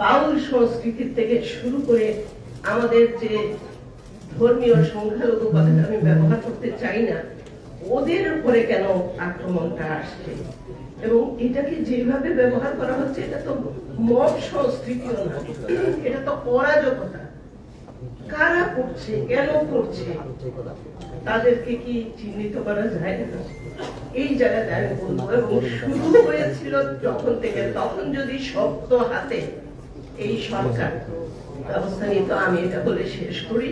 বাউল সংস্কৃতির থেকে শুরু করে আমাদের যে ধর্মীয় সংখ্যালঘু কথাটা আমি ব্যবহার করতে চাই না, ওদের উপরে কেন আক্রমণটা আসছে এবং এটাকে যেভাবে ব্যবহার করা হচ্ছে এটা তো মব সংস্কৃতিও না, এটা তো অরাজকতা। কারা করছে, কেন করছে, তাদেরকে কি চিহ্নিত করা যায় না? এই জায়গাটা আমি বলবো। এবং শুরু হয়েছিল যখন থেকে, তখন যদি শক্ত হাতে এই সরকার ব্যবস্থা নিত, আমি এটা বলে শেষ করি।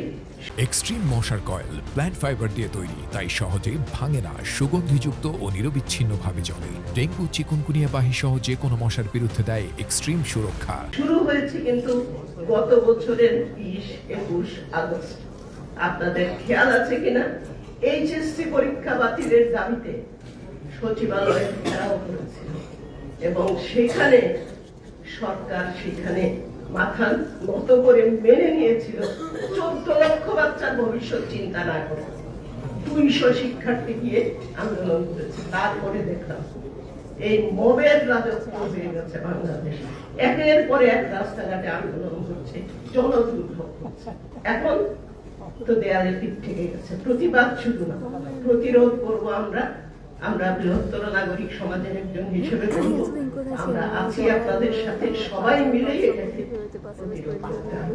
এক্সট্রিম মশার কয়েল প্ল্যান্ট ফাইবার দিয়ে তৈরি, তাই সহজে ভাঙে না, সুগন্ধিযুক্ত ও নিরবিচ্ছিন্নভাবে জ্বলে। ডেঙ্গু, চিকুনগুনিয়া বাহি সহ যে কোনো মশার বিরুদ্ধে দেয় এক্সট্রিম সুরক্ষা। শুরু হয়েছে কিন্তু গত বছরের 20-21 আগস্ট, আপনাদের খেয়াল আছে কিনা, এইচএসসি পরীক্ষা বাতিলের দাবিতে সচিবালয়ে ঘেরাও করেছিল এবং সেখানে সরকার সেখানে মাথা নত করে মেনে নিয়েছিল 14 লক্ষ বাচ্চার ভবিষ্যৎ চিন্তা না করে 200 শিক্ষার্থী গিয়ে আন্দোলন করেছে। তারপরে দেখলাম এই মবের রাজত্ব হয়ে গেছে বাংলাদেশ, একের পরে এক রাস্তাঘাটে আন্দোলন হচ্ছে, জনদুর্ভোগ হচ্ছে। এখন তো দেয়ালে পিঠ থেকে গেছে, প্রতিবাদ শুধু না, প্রতিরোধ করবো আমরা বৃহত্তর নাগরিক সমাজের একজন হিসেবে বলবো, আমরা আছি আপনাদের সাথে, সবাই মিলেই এটাকে প্রতিরোধ করতে হবে।